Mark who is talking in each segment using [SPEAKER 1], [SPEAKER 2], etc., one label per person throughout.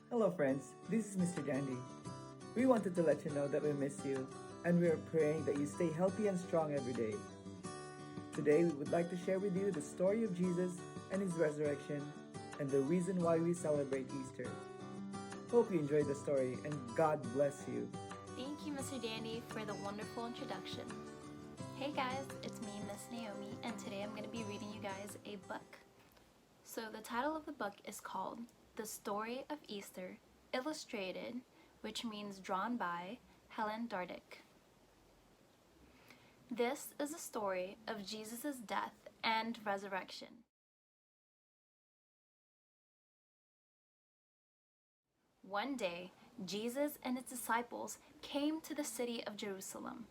[SPEAKER 1] Hello friends, this is Mr. Dandy. We wanted to let you know that we miss you and we are praying that you stay healthy and strong every day. Today we would like to share with you the story of Jesus and his resurrection and the reason why we celebrate Easter. Hope you enjoyed the story and God bless you.
[SPEAKER 2] Thank you, Mr. Dandy, for the wonderful introduction. Hey guys, it's me, Miss Naomi, and today I'm going to be reading you guys a book. So the title of the book is called The Story of Easter, Illustrated, which means drawn by Helen Dardick. This is a story of Jesus' death and resurrection. One day, Jesus and his disciples came to the city of Jerusalem.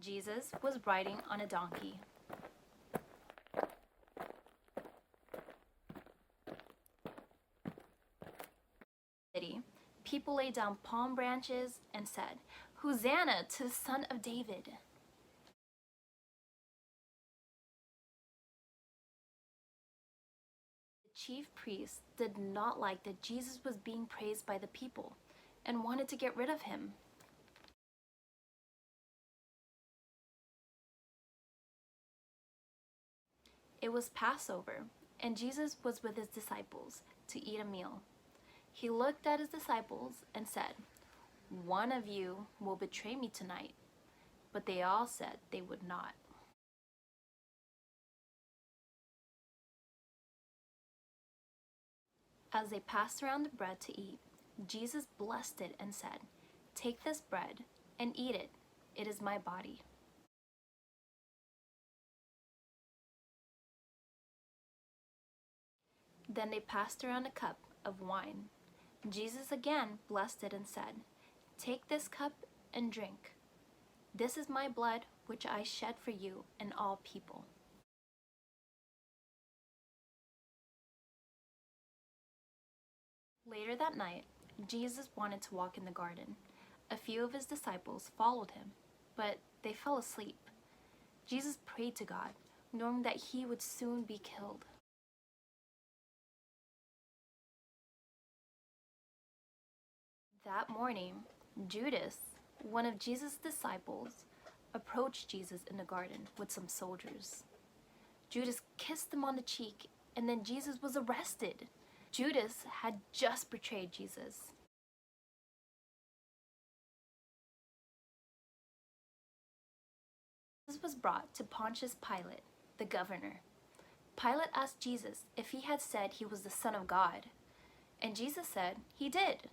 [SPEAKER 2] Jesus was riding on a donkey. People laid down palm branches and said, "Hosanna to the Son of David." The chief priests did not like that Jesus was being praised by the people and wanted to get rid of him. It was Passover, and Jesus was with his disciples to eat a meal. He looked at his disciples and said, "One of you will betray me tonight." But they all said they would not. As they passed around the bread to eat, Jesus blessed it and said, "Take this bread and eat it. It is my body." Then they passed around a cup of wine. Jesus again blessed it and said, "Take this cup and drink. This is my blood which I shed for you and all people." Later that night, Jesus wanted to walk in the garden. A few of his disciples followed him, but they fell asleep. Jesus prayed to God, knowing that he would soon be killed. That morning, Judas, one of Jesus' disciples, approached Jesus in the garden with some soldiers. Judas kissed him on the cheek, and then Jesus was arrested. Judas had just betrayed Jesus. Jesus was brought to Pontius Pilate, the governor. Pilate asked Jesus if he had said he was the Son of God, and Jesus said he did.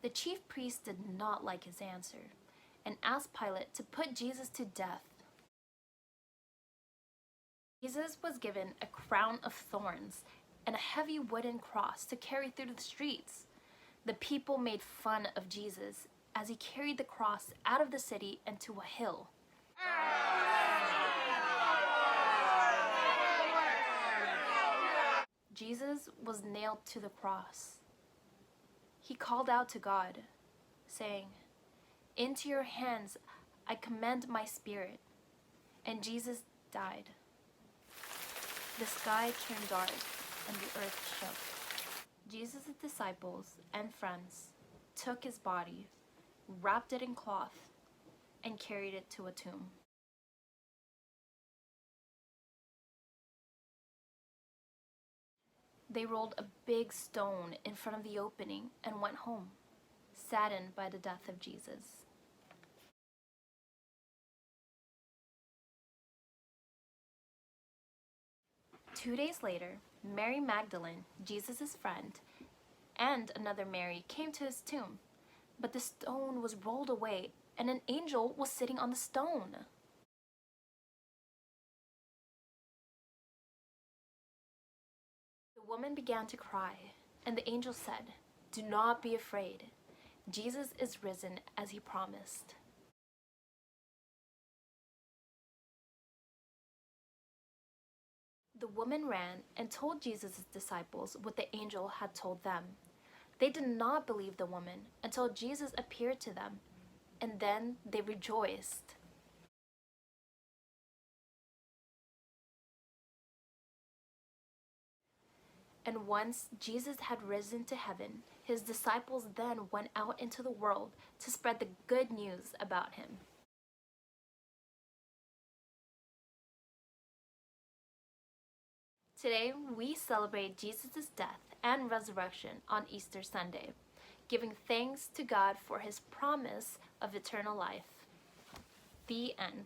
[SPEAKER 2] The chief priests did not like his answer and asked Pilate to put Jesus to death. Jesus was given a crown of thorns and a heavy wooden cross to carry through the streets. The people made fun of Jesus as he carried the cross out of the city and to a hill. Jesus was nailed to the cross. He called out to God, saying, "Into your hands I commend my spirit." And Jesus died. The sky turned dark and the earth shook. Jesus' disciples and friends took his body, wrapped it in cloth, and carried it to a tomb. They rolled a big stone in front of the opening and went home, saddened by the death of Jesus. Two days later, Mary Magdalene, Jesus' friend, and another Mary came to his tomb, but the stone was rolled away and an angel was sitting on the stone. The woman began to cry, and the angel said, "Do not be afraid. Jesus is risen as he promised." The woman ran and told Jesus' disciples what the angel had told them. They did not believe the woman until Jesus appeared to them, and then they rejoiced. And once Jesus had risen to heaven, his disciples then went out into the world to spread the good news about him. Today, we celebrate Jesus' death and resurrection on Easter Sunday, giving thanks to God for his promise of eternal life. The end.